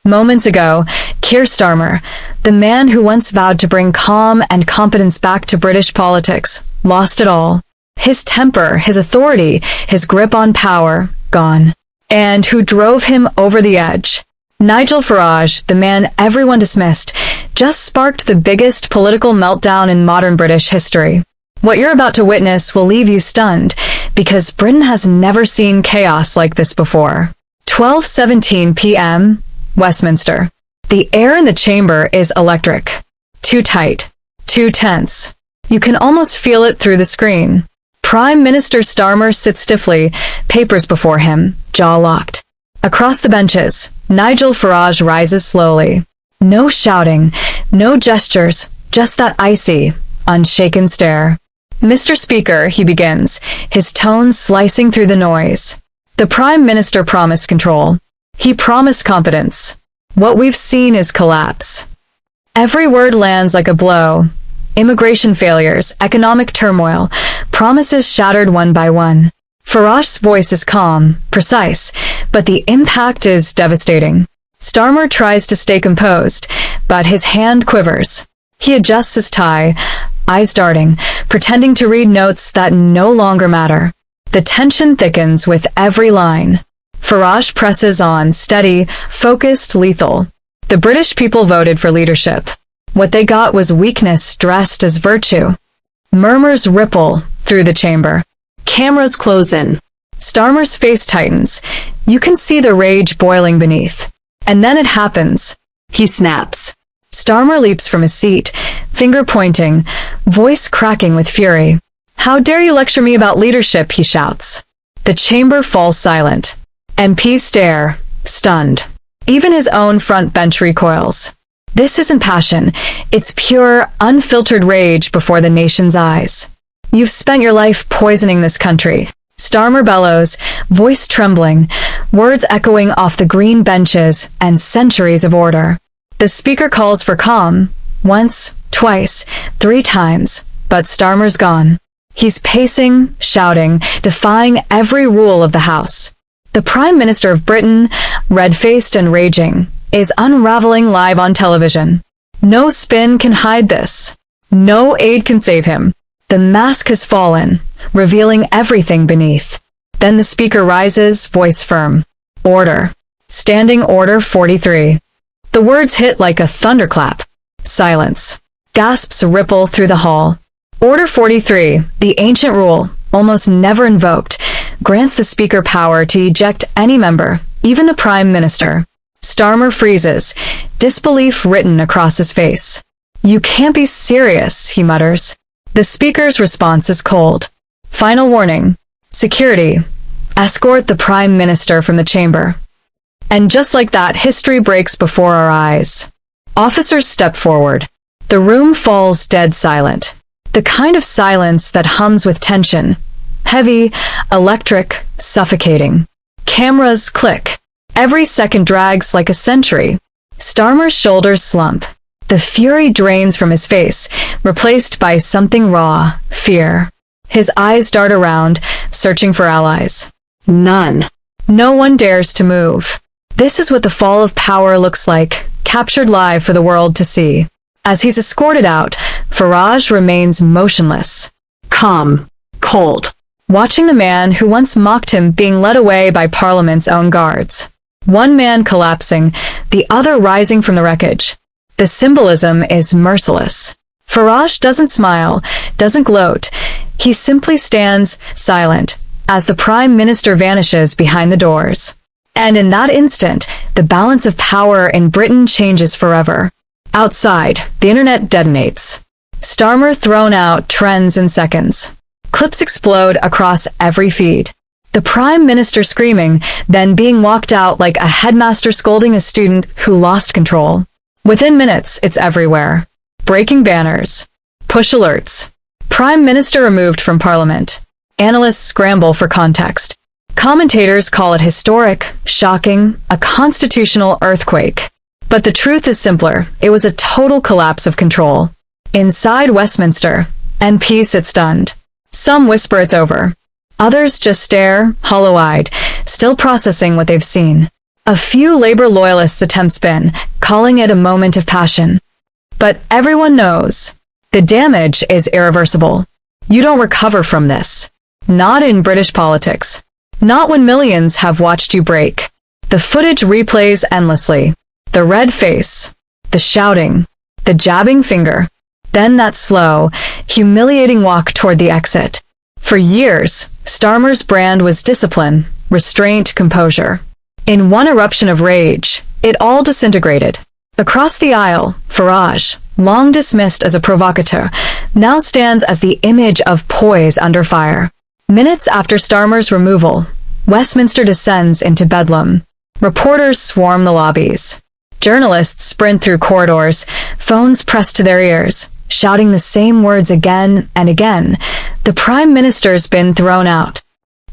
Moments ago, Keir Starmer, the man who once vowed to bring calm and competence back to British politics, lost it all. His temper, his authority, his grip on power, gone. And who drove him over the edge? Nigel Farage, the man everyone dismissed, just sparked the biggest political meltdown in modern British history. What you're about to witness will leave you stunned, because Britain has never seen chaos like this before. 12:17 p.m., Westminster. The air in the chamber is electric. Too tight. Too tense. You can almost feel it through the screen. Prime Minister Starmer sits stiffly, papers before him, jaw locked. Across the benches, Nigel Farage rises slowly. No shouting, no gestures, just that icy, unshaken stare. Mr. Speaker, he begins, his tone slicing through the noise. The Prime Minister promised control. He promised competence. What we've seen is collapse. Every word lands like a blow. Immigration failures, economic turmoil, promises shattered one by one. Farage's voice is calm, precise, but the impact is devastating. Starmer tries to stay composed, but his hand quivers. He adjusts his tie, eyes darting, pretending to read notes that no longer matter. The tension thickens with every line. Farage presses on, steady, focused, lethal. The British people voted for leadership. What they got was weakness dressed as virtue. Murmurs ripple through the chamber. Cameras close in. Starmer's face tightens. You can see the rage boiling beneath. And then it happens. He snaps. Starmer leaps from his seat, finger pointing, voice cracking with fury. "How dare you lecture me about leadership?" he shouts. The chamber falls silent. MPs stare, stunned. Even his own front bench recoils. This isn't passion. It's pure, unfiltered rage before the nation's eyes. "You've spent your life poisoning this country." Starmer bellows, voice trembling, words echoing off the green benches and centuries of order. The speaker calls for calm, once, twice, 3 times, but Starmer's gone. He's pacing, shouting, defying every rule of the House. The Prime Minister of Britain, red-faced and raging, is unraveling live on television. No spin can hide this. No aid can save him. The mask has fallen, revealing everything beneath. Then the speaker rises, voice firm. Order. Standing Order 43. The words hit like a thunderclap. Silence. Gasps ripple through the hall. Order 43, the ancient rule, almost never invoked, grants the speaker power to eject any member, even the Prime Minister. Starmer freezes, disbelief written across his face. "You can't be serious," he mutters. The speaker's response is cold. Final warning. Security. Escort the Prime Minister from the chamber. And just like that, history breaks before our eyes. Officers step forward. The room falls dead silent. The kind of silence that hums with tension. Heavy, electric, suffocating. Cameras click. Every second drags like a century. Starmer's shoulders slump. The fury drains from his face, replaced by something raw, fear. His eyes dart around, searching for allies. None. No one dares to move. This is what the fall of power looks like, captured live for the world to see. As he's escorted out, Farage remains motionless. Calm. Cold. Watching the man who once mocked him being led away by Parliament's own guards. One man collapsing, the other rising from the wreckage. The symbolism is merciless. Farage doesn't smile, doesn't gloat. He simply stands, silent, as the Prime Minister vanishes behind the doors. And in that instant, the balance of power in Britain changes forever. Outside, the internet detonates. Starmer thrown out trends in seconds. Clips explode across every feed. The Prime Minister screaming, then being walked out like a headmaster scolding a student who lost control. Within minutes, it's everywhere. Breaking banners. Push alerts. Prime Minister removed from Parliament. Analysts scramble for context. Commentators call it historic, shocking, a constitutional earthquake. But the truth is simpler. It was a total collapse of control. Inside Westminster, MPs sit stunned. Some whisper it's over. Others just stare, hollow-eyed, still processing what they've seen. A few Labour loyalists attempt spin, calling it a moment of passion. But everyone knows, the damage is irreversible. You don't recover from this. Not in British politics. Not when millions have watched you break. The footage replays endlessly. The red face, the shouting, the jabbing finger, then that slow, humiliating walk toward the exit. For years, Starmer's brand was discipline, restraint, composure. In one eruption of rage, it all disintegrated. Across the aisle, Farage, long dismissed as a provocateur, now stands as the image of poise under fire. Minutes after Starmer's removal, Westminster descends into bedlam. Reporters swarm the lobbies. Journalists sprint through corridors, phones pressed to their ears, shouting the same words again and again. The Prime Minister's been thrown out.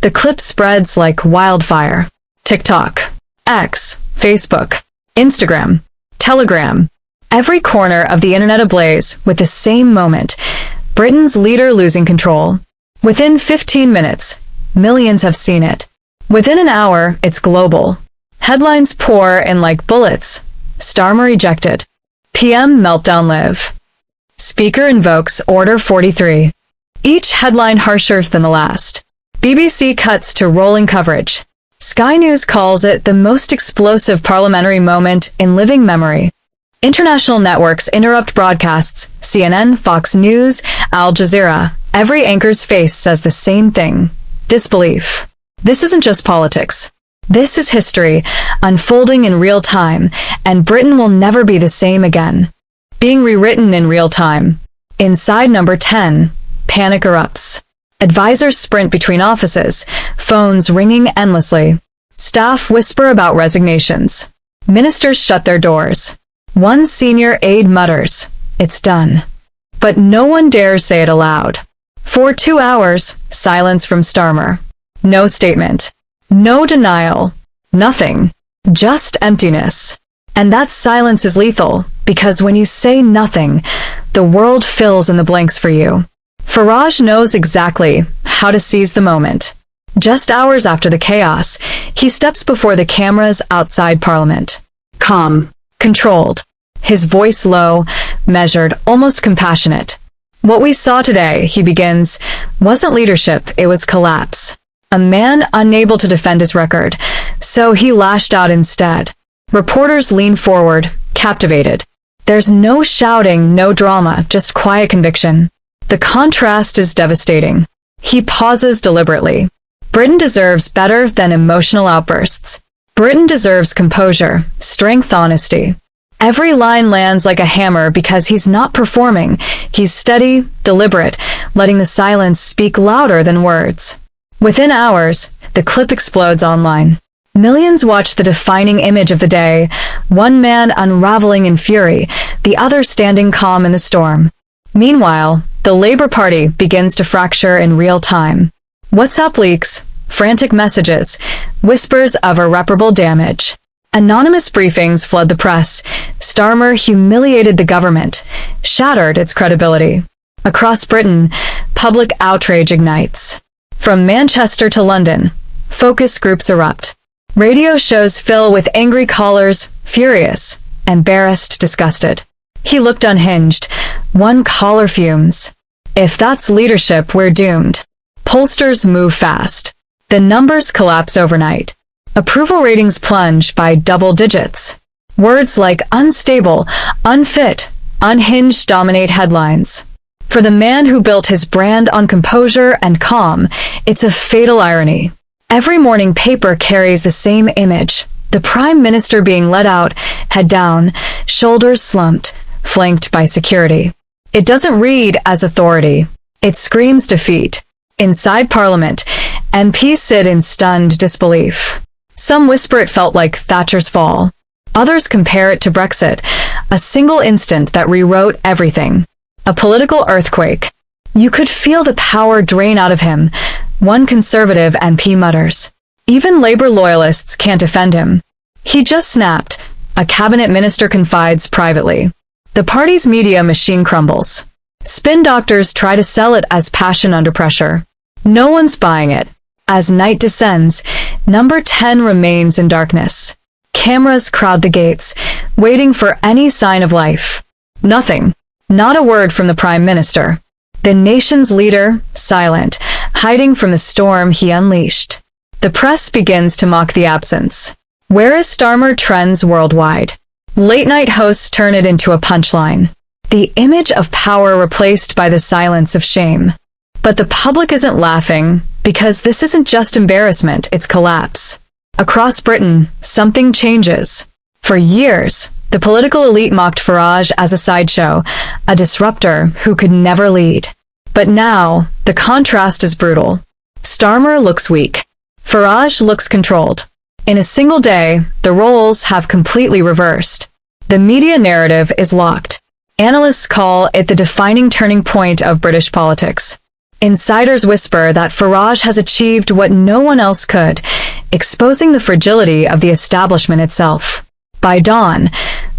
The clip spreads like wildfire. TikTok, X, Facebook, Instagram, Telegram. Every corner of the internet ablaze with the same moment. Britain's leader losing control. Within 15 minutes, millions have seen it. Within an hour, it's global. Headlines pour in like bullets. Starmer ejected. PM meltdown live. Speaker invokes Order 43. Each headline harsher than the last. BBC cuts to rolling coverage. Sky News calls it the most explosive parliamentary moment in living memory. International networks interrupt broadcasts. CNN, Fox News, Al Jazeera. Every anchor's face says the same thing. Disbelief. This isn't just politics. This is history, unfolding in real time, and Britain will never be the same again. Being rewritten in real time. Inside number 10, panic erupts. Advisors sprint between offices, phones ringing endlessly. Staff whisper about resignations. Ministers shut their doors. One senior aide mutters, "It's done." But no one dares say it aloud. For 2 hours, silence from Starmer. No statement. No denial. Nothing. Just emptiness. And that silence is lethal, because when you say nothing, the world fills in the blanks for you. Farage knows exactly how to seize the moment. Just hours after the chaos, he steps before the cameras outside Parliament. Calm. Controlled. His voice low, measured, almost compassionate. What we saw today, he begins, wasn't leadership, it was collapse. A man unable to defend his record, so he lashed out instead. Reporters lean forward, captivated. There's no shouting, no drama, just quiet conviction. The contrast is devastating. He pauses deliberately. Britain deserves better than emotional outbursts. Britain deserves composure, strength, honesty. Every line lands like a hammer because he's not performing. He's steady, deliberate, letting the silence speak louder than words. Within hours, the clip explodes online. Millions watch the defining image of the day, one man unraveling in fury, the other standing calm in the storm. Meanwhile, the Labour Party begins to fracture in real time. WhatsApp leaks, frantic messages, whispers of irreparable damage. Anonymous briefings flood the press. Starmer humiliated the government, shattered its credibility. Across Britain, public outrage ignites. From Manchester to London, focus groups erupt. Radio shows fill with angry callers, furious, embarrassed, disgusted. He looked unhinged. One caller fumes. If that's leadership, we're doomed. Pollsters move fast. The numbers collapse overnight. Approval ratings plunge by double digits. Words like unstable, unfit, unhinged dominate headlines. For the man who built his brand on composure and calm, it's a fatal irony. Every morning paper carries the same image. The Prime Minister being led out, head down, shoulders slumped, flanked by security. It doesn't read as authority. It screams defeat. Inside Parliament, MPs sit in stunned disbelief. Some whisper it felt like Thatcher's fall. Others compare it to Brexit, a single instant that rewrote everything. A political earthquake. You could feel the power drain out of him. One Conservative MP mutters. Even Labour loyalists can't defend him. He just snapped. A cabinet minister confides privately. The party's media machine crumbles. Spin doctors try to sell it as passion under pressure. No one's buying it. As night descends, number 10 remains in darkness. Cameras crowd the gates, waiting for any sign of life. Nothing. Not a word from the Prime Minister. The nation's leader, silent, hiding from the storm he unleashed. The press begins to mock the absence. Where is Starmer trends worldwide. Late-night hosts turn it into a punchline. The image of power replaced by the silence of shame. But the public isn't laughing, because this isn't just embarrassment, it's collapse. Across Britain, something changes. For years, the political elite mocked Farage as a sideshow, a disruptor who could never lead. But now, the contrast is brutal. Starmer looks weak. Farage looks controlled. In a single day, the roles have completely reversed. The media narrative is locked. Analysts call it the defining turning point of British politics. Insiders whisper that Farage has achieved what no one else could, exposing the fragility of the establishment itself. By dawn,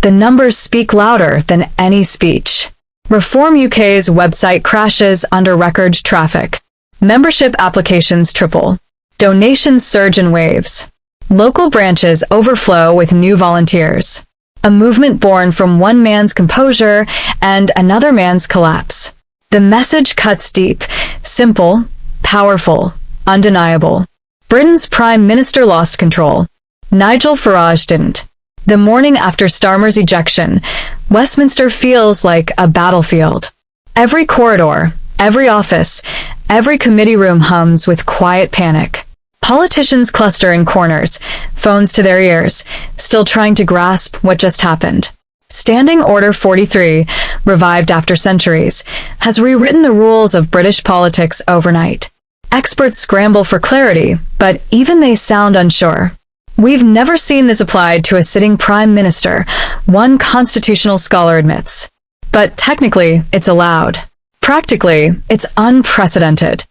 the numbers speak louder than any speech. Reform UK's website crashes under record traffic. Membership applications triple. Donations surge in waves. Local branches overflow with new volunteers. A movement born from one man's composure and another man's collapse. The message cuts deep, simple, powerful, undeniable. Britain's Prime Minister lost control. Nigel Farage didn't. The morning after Starmer's ejection, Westminster feels like a battlefield. Every corridor, every office, every committee room hums with quiet panic. Politicians cluster in corners, phones to their ears, still trying to grasp what just happened. Standing Order 43, revived after centuries, has rewritten the rules of British politics overnight. Experts scramble for clarity, but even they sound unsure. We've never seen this applied to a sitting Prime Minister, one constitutional scholar admits. But technically, it's allowed. Practically, it's unprecedented.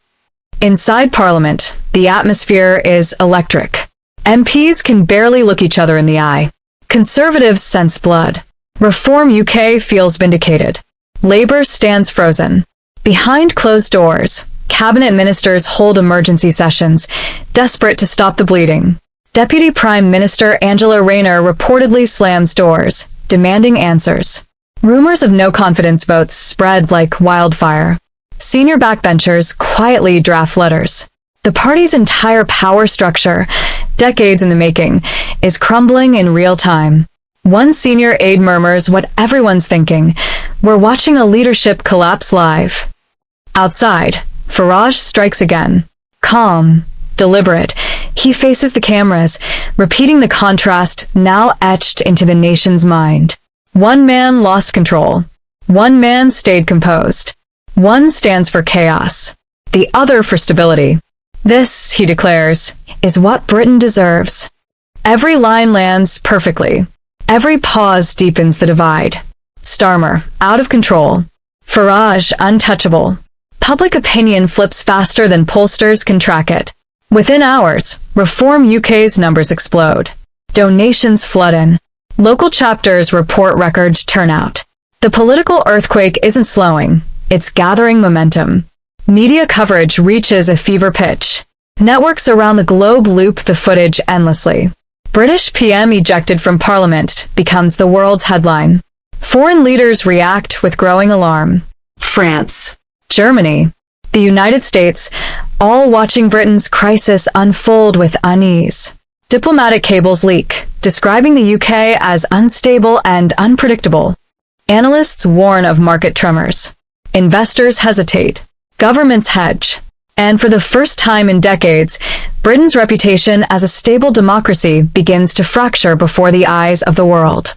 Inside Parliament, the atmosphere is electric. MPs can barely look each other in the eye. Conservatives sense blood. Reform UK feels vindicated. Labour stands frozen. Behind closed doors, cabinet ministers hold emergency sessions, desperate to stop the bleeding. Deputy Prime Minister Angela Rayner reportedly slams doors, demanding answers. Rumors of no-confidence votes spread like wildfire. Senior backbenchers quietly draft letters. The party's entire power structure, decades in the making, is crumbling in real time. One senior aide murmurs what everyone's thinking. We're watching a leadership collapse live. Outside, Farage strikes again. Calm, deliberate, he faces the cameras, repeating the contrast now etched into the nation's mind. One man lost control. One man stayed composed. One stands for chaos, the other for stability. This, he declares, is what Britain deserves. Every line lands perfectly. Every pause deepens the divide. Starmer, out of control. Farage, untouchable. Public opinion flips faster than pollsters can track it. Within hours, Reform UK's numbers explode. Donations flood in. Local chapters report record turnout. The political earthquake isn't slowing. It's gathering momentum. Media coverage reaches a fever pitch. Networks around the globe loop the footage endlessly. British PM ejected from Parliament becomes the world's headline. Foreign leaders react with growing alarm. France, Germany, the United States, all watching Britain's crisis unfold with unease. Diplomatic cables leak, describing the UK as unstable and unpredictable. Analysts warn of market tremors. Investors hesitate. Governments hedge. And for the first time in decades, Britain's reputation as a stable democracy begins to fracture before the eyes of the world.